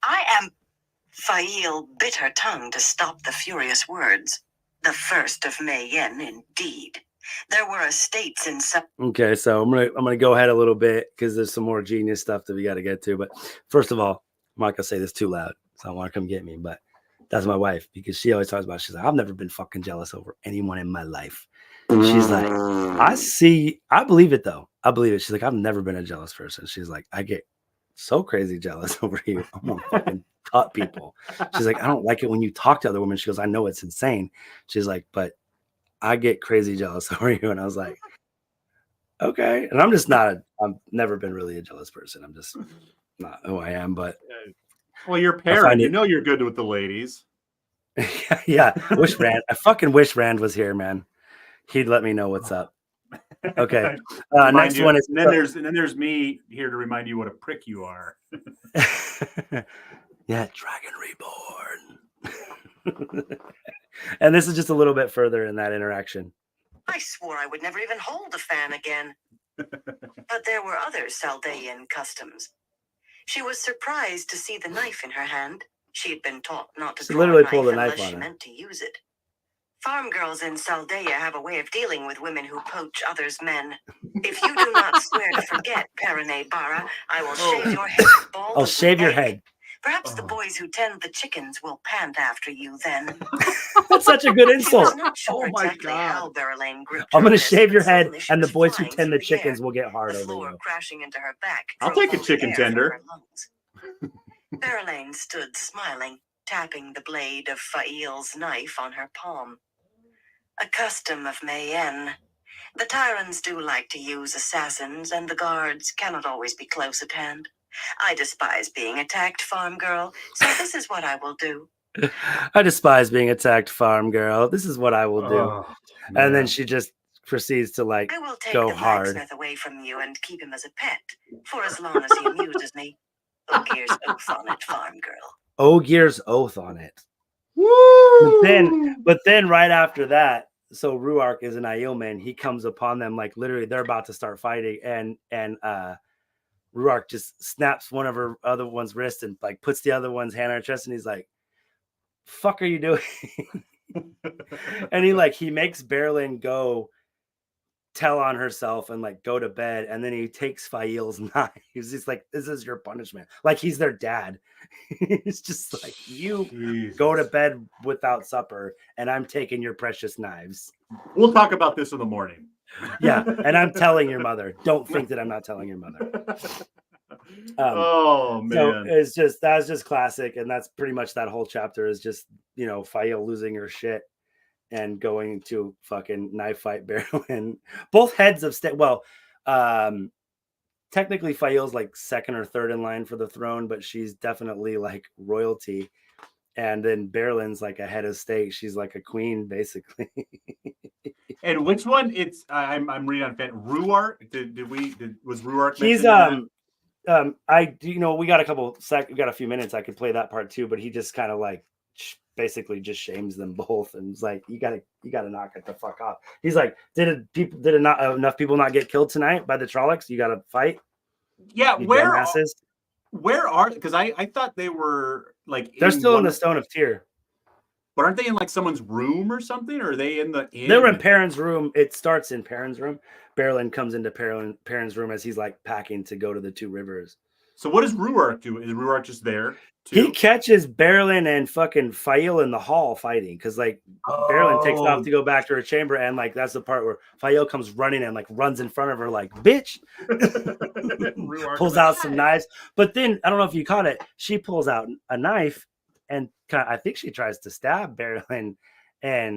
I am... Fael bit her tongue to stop the furious words. The 1st of May Yen, indeed. There were estates in Okay, so I'm gonna go ahead a little bit because there's some more genius stuff that we got to get to. But first of all, I'm not gonna say this too loud, so I want to come get me. But that's my wife, because she always talks about. She's like, I've never been fucking jealous over anyone in my life. She's like, I believe it though. I believe it. She's like, I've never been a jealous person. She's like, I get so crazy jealous over you. I'm gonna fucking cut people. She's like, I don't like it when you talk to other women. She goes, I know it's insane. She's like, but I get crazy jealous over you. And I was like, okay. And I've never been really a jealous person. I'm just not who I am. But well, your parent, you're good with the ladies. Yeah. I fucking wish Rand was here, man. He'd let me know what's up. Okay. Next one is, and then there's me here to remind you what a prick you are. Yeah, Dragon Reborn. And this is just a little bit further in that interaction. I swore I would never even hold a fan again. But there were other Saldaean customs. She was surprised to see the knife in her hand. She had been taught not to She draw literally a pulled a knife knife unless on she her. meant to use it. Farm girls in Saldaea have a way of dealing with women who poach others' men. If you do not swear to forget, Perine Barra, I will shave your head bald. I'll as shave an your egg. head. Perhaps the boys who tend the chickens will pant after you then. That's such a good She was insult. not sure Oh my exactly God. how Berylane gripped I'm her gonna wrist, shave your but head, suddenly she and the was boys who flying tend the through the air. chickens will get hard The over floor you. crashing into her back I'll drove take a all the chicken air from tender. her lungs. Berylane stood smiling, tapping the blade of Fail's knife on her palm. A custom of Mayenne. The Tyrants do like to use assassins, and the guards cannot always be close at hand. I despise being attacked, farm girl, so this is what I will do. I despise being attacked, farm girl. This is what I will do. Oh, And then man. she just proceeds to like I will take go the hard. blacksmith away from you and keep him as a pet, for as long as he amuses me. Ogier's oath on it, farm girl. Ogier's oath on it. Woo! But then right after that, so Ruark is an Aielman. He comes upon them like literally they're about to start fighting, and Ruark just snaps one of her other one's wrist and like puts the other one's hand on her chest, and he's like, "Fuck, are you doing?" And he makes Berylane go tell on herself and like go to bed, and then he takes Fail's knife. He's like, "This is your punishment." Like he's their dad. It's just like, you Jesus. go to bed without supper, and I'm taking your precious knives. We'll talk about this in the morning. Yeah, and I'm telling your mother. Don't think that I'm not telling your mother. Oh man. So that's just classic, and that's pretty much that whole chapter is just Fail losing her shit and going to fucking knife fight Berylane. Both heads of state. Well, technically Fael's like second or third in line for the throne, but she's definitely like royalty. And then Berylaine's like a head of state. She's like a queen, basically. And which one? It's I'm reading on fan. Ruark. Was Ruark? He's mentioned in we got we got a few minutes. I could play that part too, but he just kind of like basically just shames them both and is like, you gotta knock it the fuck off. He's like, did not enough people not get killed tonight by the Trollocs? You gotta fight. Yeah, You where dumbasses. where are? Because I thought they were like They're still in the of- Stone of Tyr. But aren't they in like someone's room or something? Or are they in the inn? They were in Perrin's room. It starts in Perrin's room. Berylane comes into Perrin's room as he's like packing to go to the Two Rivers. So what does Ruark do? Is Ruark just there too? He catches Berylane and fucking Fael in the hall fighting because like Berylane takes off to go back to her chamber, and like that's the part where Fael comes running and like runs in front of her like, bitch. Ruark Pulls is like, out some knives, but then I don't know if you caught it. She pulls out a knife and I think she tries to stab Berylane,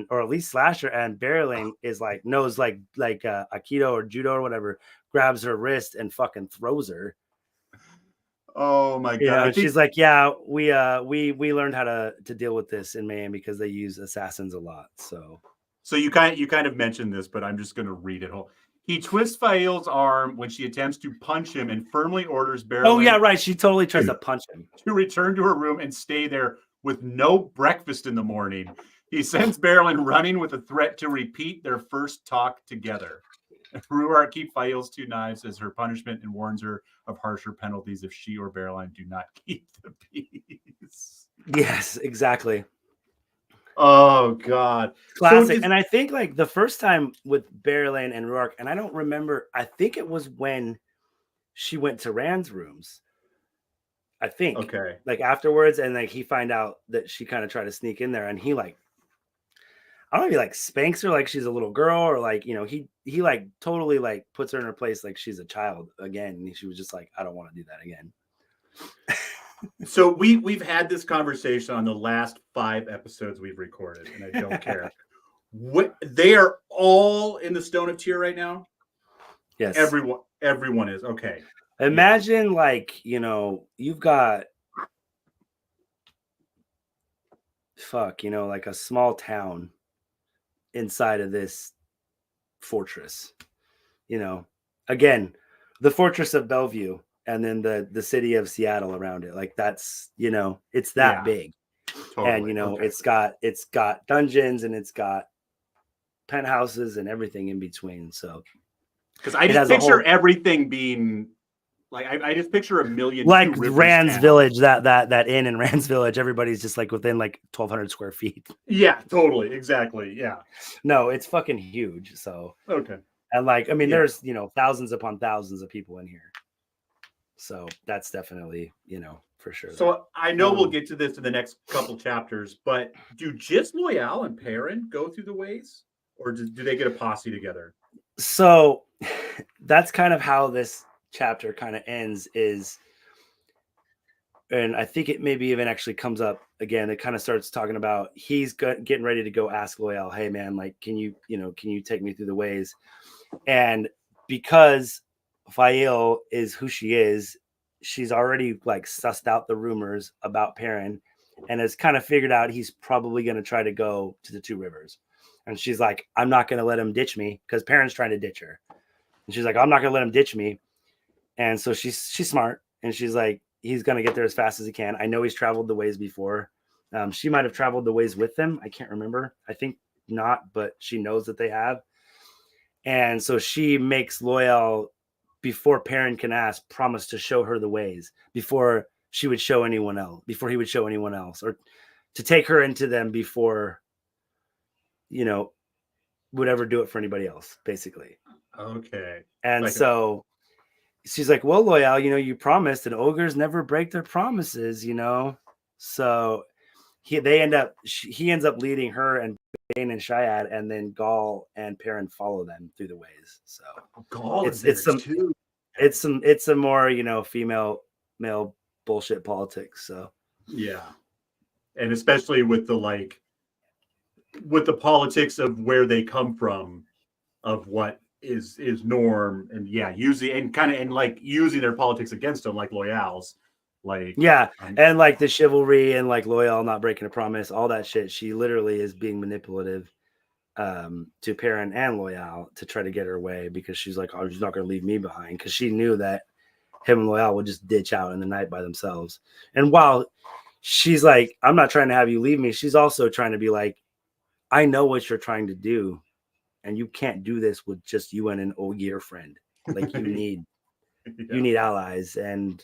or at least slash her. And Berylane is like knows like Aikido or judo or whatever, grabs her wrist and fucking throws her. Oh my god! Yeah, and she's like, yeah, we learned how to deal with this in Miami because they use assassins a lot. So you kind of mentioned this, but I'm just going to read it whole. He twists Fael's arm when she attempts to punch him and firmly orders Berylane. Oh yeah, right. She totally tries to punch him. To return to her room and stay there with no breakfast in the morning. He sends Berylane running with a threat to repeat their first talk together. Ruark keeps Fael's two knives as her punishment and warns her of harsher penalties if she or Berylane do not keep the peace. Yes, exactly. Oh God, Classic. And I think like the first time with Berylane and Ruark, and I don't remember. I think it was when she went to Rand's rooms. I think. Okay. Like afterwards, and like he find out that she kind of tried to sneak in there, and he like, I don't know if he like spanks her like she's a little girl, or like he like totally like puts her in her place like she's a child again. And she was just like, I don't want to do that again. So we've had this conversation on the last 5 episodes we've recorded, and I don't care. They are all in the Stone of Tyr right now. Yes, everyone is okay. Imagine like you've got like a small town inside of this fortress. Again, the fortress of Bellevue. And then the city of Seattle around it, like that's it's that big, totally. And it's got dungeons and it's got penthouses and everything in between. So, because I just picture everything being like I just picture a million like Rand's Village, that inn in Rand's Village. Everybody's just like within like 1,200 square feet. Yeah, totally, exactly. Yeah, no, it's fucking huge. So okay, and like I mean, there's thousands upon thousands of people in here. So that's definitely, for sure. So I know we'll get to this in the next couple chapters, but do just Loyal and Perrin go through the ways, or do they get a posse together? So that's kind of how this chapter kind of ends and I think it maybe even actually comes up again. It kind of starts talking about he's getting ready to go ask Loyal, hey man, like, can you take me through the ways? And because Fael is who she is, she's already like sussed out the rumors about Perrin and has kind of figured out he's probably going to try to go to the Two Rivers. And she's like, I'm not going to let him ditch me because Perrin's trying to ditch her. And she's like, I'm not going to let him ditch me. And so she's smart. And she's like, he's going to get there as fast as he can. I know he's traveled the ways before. She might have traveled the ways with them. I can't remember. I think not, but she knows that they have. And so she makes Loyal, before Perrin can ask, promise to show her the ways before he would show anyone else, or to take her into them before, would ever do it for anybody else, basically. Okay. And so she's like, well, Loyal, you promised, and ogres never break their promises, So he ends up leading her and Bane and Shiad, and then Gaul and Perrin follow them through the ways. So Gaul is there too. It's some more, female male bullshit politics. So yeah. And especially with the politics of where they come from, of what is norm, and using their politics against them, like Loyal's, and like the chivalry and like Loyal not breaking a promise, all that shit. She literally is being manipulative to Perrin and Loyal to try to get her way, because she's like, oh, she's not going to leave me behind, because she knew that him and Loyal would just ditch out in the night by themselves. And while she's like, I'm not trying to have you leave me, she's also trying to be like, I know what you're trying to do, and you can't do this with just you and an Ogier friend. Like, you need you need allies, and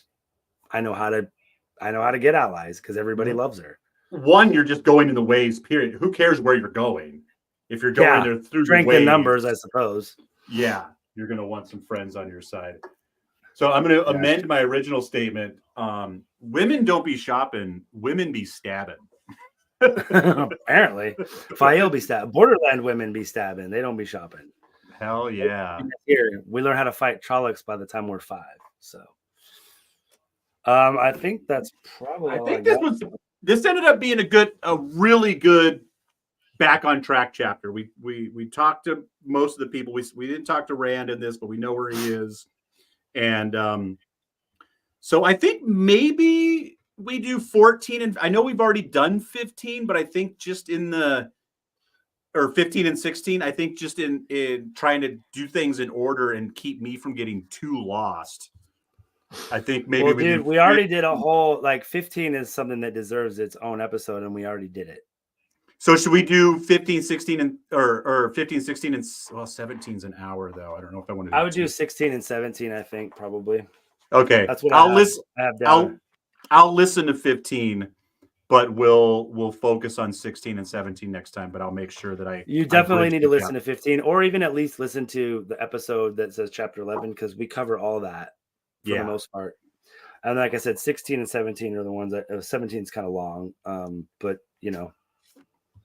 I know how to get allies, because everybody loves her. One, you're just going in the ways, period. Who cares where you're going? If you're going there through strength the ways, in numbers, I suppose. Yeah, you're going to want some friends on your side. So I'm going to amend my original statement. Women don't be shopping, women be stabbing. Apparently, Fael be stabbing. Borderland women be stabbing. They don't be shopping. Hell yeah! Here we learn how to fight Trollocs by the time we're 5. So, I think that's probably. I think this ended up being a really good back on track chapter. We talked to most of the people. We didn't talk to Rand in this, but we know where he is, and so I think maybe we do 14, and I know we've already done 15, but I think just or 15 and 16, I think just in trying to do things in order and keep me from getting too lost. I think maybe we already did a whole, 15 is something that deserves its own episode, and we already did it. So should we do 15, 16, or 15, 16, and 17's an hour though? I don't know if I want to. I would do 16 and 17. I think probably. Okay, that's what I'll listen. I have down. I'll listen to 15, but we'll focus on 16 and 17 next time. But I'll make sure that You definitely need to listen to 15, or even at least listen to the episode that says chapter 11, because we cover all that for the most part. And like I said, 16 and 17 are the ones that 17 is kind of long, but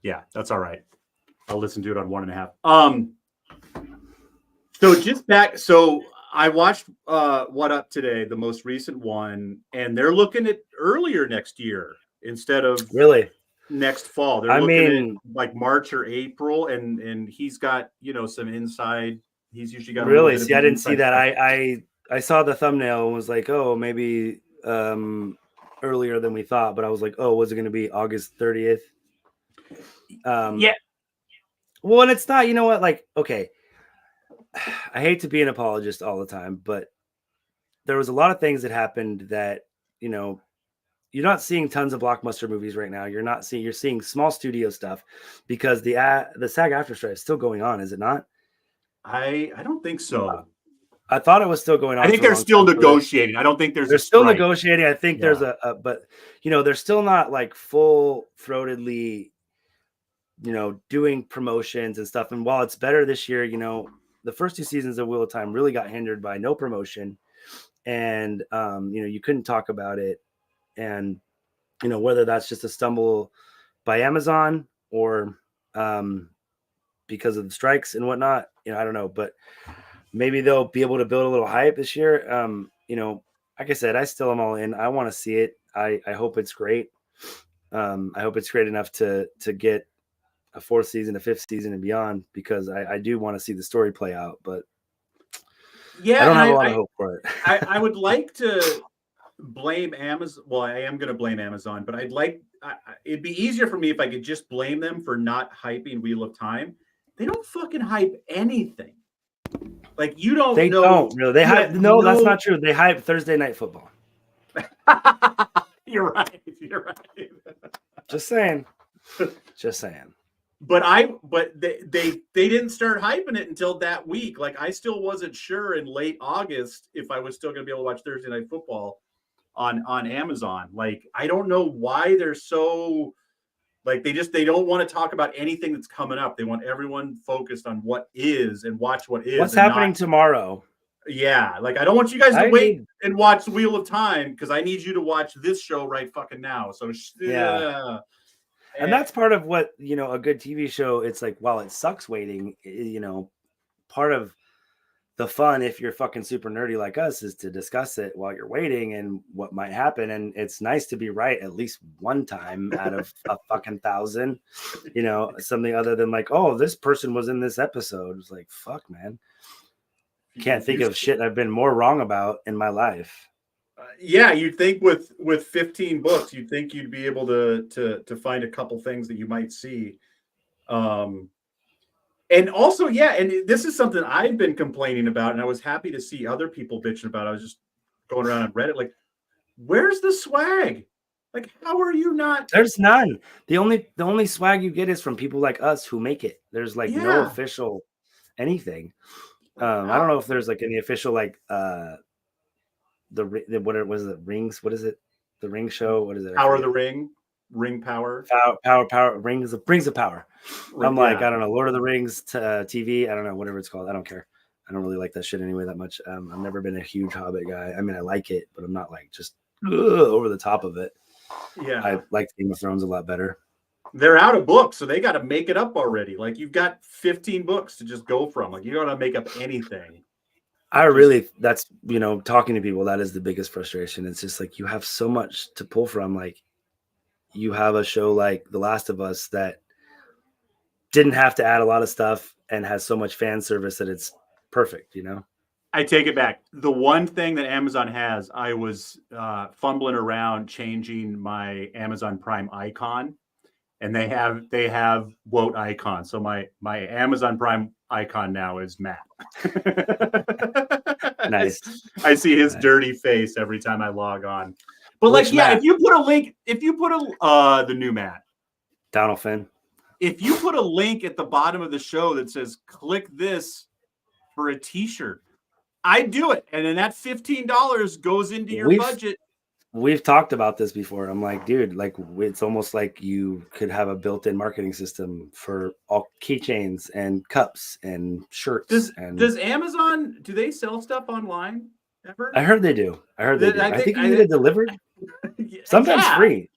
yeah, that's all right. I'll listen to it on 1.5. So just back. So I watched What Up today, the most recent one, and they're looking at earlier next year instead of really next fall. They're looking at like March or April, and he's got some inside. He's usually got really. See, I didn't see that. I saw the thumbnail and was like, oh, maybe earlier than we thought, but I was like, oh, was it going to be August 30th? Yeah. Well, and it's not. You know what? Like, okay. I hate to be an apologist all the time, but there was a lot of things that happened that, you're not seeing tons of blockbuster movies right now. You're seeing small studio stuff, because the SAG-AFTRA strike is still going on, is it not? I don't think so. I thought it was still going on. I think they're still negotiating. I don't think they're still negotiating. I think there's but they're still not like full-throatedly, doing promotions and stuff. And while it's better this year, the first 2 seasons of Wheel of Time really got hindered by no promotion and you couldn't talk about it, and whether that's just a stumble by Amazon or because of the strikes and whatnot, I don't know, but maybe they'll be able to build a little hype this year. Like I said, I still am all in. I want to see it. I hope it's great. I hope it's great enough to get a 4th season, a 5th season, and beyond, because I do want to see the story play out. But yeah, I don't have a lot of hope for it. I would like to blame Amazon. Well, I am going to blame Amazon, but it'd be easier for me if I could just blame them for not hyping Wheel of Time. They don't fucking hype anything. Like, you don't They know. don't really. They hype. No, that's not true. They hype Thursday Night Football. You're right. Just saying. But they didn't start hyping it until that week. Like, I still wasn't sure in late August if I was still going to be able to watch Thursday Night Football on Amazon. Like, I don't know why they're so, like, they don't want to talk about anything that's coming up. They want everyone focused on what is and watch what is. What's happening tomorrow? Yeah, like, I don't want you guys to wait and watch the Wheel of Time, because I need you to watch this show right fucking now. So yeah. And that's part of what, a good TV show, it's like, while it sucks waiting, part of the fun, if you're fucking super nerdy like us, is to discuss it while you're waiting and what might happen. And it's nice to be right at least one time out of a fucking 1,000, something other than like, oh, this person was in this episode. It's like, fuck, man. Can't think of shit I've been more wrong about in my life. Yeah, you'd think with 15 books, you'd think you'd be able to find a couple things that you might see. And also, yeah, and this is something I've been complaining about, and I was happy to see other people bitching about it. I was just going around on Reddit, like, where's the swag? Like, how are you not? There's none. The only swag you get is from people like us who make it. There's like no official anything. I don't know if there's like any official, like what was it? Rings? What is it? The Ring Show? What is it? Power of the Ring. Ring Power. Power. Rings of Power. I'm like, I don't know, Lord of the Rings TV. I don't know, whatever it's called. I don't care. I don't really like that shit anyway that much. I've never been a huge Hobbit guy. I mean, I like it, but I'm not like just over the top of it. Yeah, I like Game of Thrones a lot better. They're out of books, so they got to make it up already. Like, you've got 15 books to just go from. Like, you got to make up anything. That's, talking to people, that is the biggest frustration. It's just like, you have so much to pull from. Like, you have a show like The Last of Us that didn't have to add a lot of stuff and has so much fan service that it's perfect, I take it back. The one thing that Amazon has, I was fumbling around changing my Amazon Prime icon, and they have WoT icon. So my Amazon Prime icon now is Matt. Nice. I see his dirty face every time I log on. But Which Matt? If you put the new Matt, Donald Finn. If you put a link at the bottom of the show that says click this for a t-shirt, I'd do it. And then that $15 goes into your budget. We've talked about this before. I'm like, dude, like, it's almost like you could have a built-in marketing system for all keychains and cups and shirts. Does Amazon, do they sell stuff online ever? I heard they do. I think you get it delivered. Sometimes free.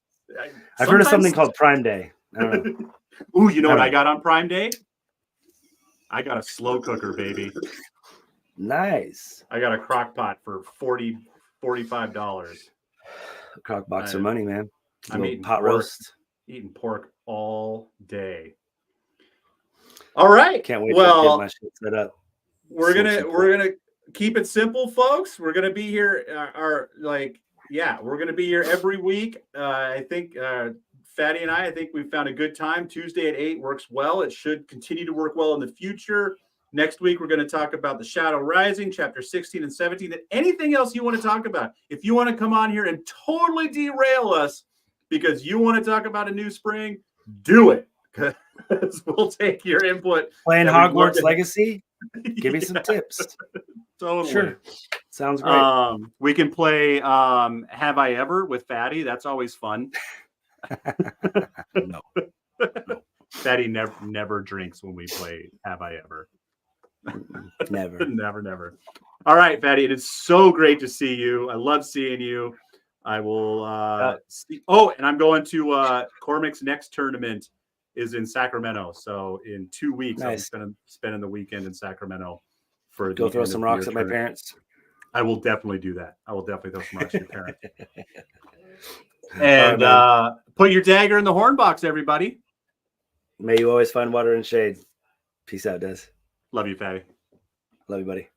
I've heard of something called Prime Day. I don't know. Ooh, you know what I got on Prime Day? I got a slow cooker, baby. Nice. I got a crock pot for $45. Crock box of money, man. I'm eating pot roast. Eating pork all day. All right. Can't wait to get my shit set up. We're gonna keep it simple, folks. We're gonna be here. We're gonna be here every week. I think Fatty and I think we've found a good time. Tuesday at 8 works well. It should continue to work well in the future. Next week, we're going to talk about The Shadow Rising, chapter 16 and 17. Anything else you want to talk about? If you want to come on here and totally derail us because you want to talk about a new spring, do it. Because we'll take your input. Playing Hogwarts Legacy? Give me some tips. Totally. Sure. Sounds great. We can play Have I Ever with Fatty. That's always fun. No. Fatty never drinks when we play Have I Ever. Never. Never. All right, Fatty. It is so great to see you. I love seeing you. I will see. Oh, and I'm going to Cormac's next tournament is in Sacramento. So in 2 weeks, Nice. I'll be spending the weekend in Sacramento for Go throw some rocks at my parents. I will definitely do that. I will definitely throw some rocks at your parents. And put your dagger in the horn box, everybody. May you always find water and shade. Peace out, Des. Love you, Fatty. Love you, buddy.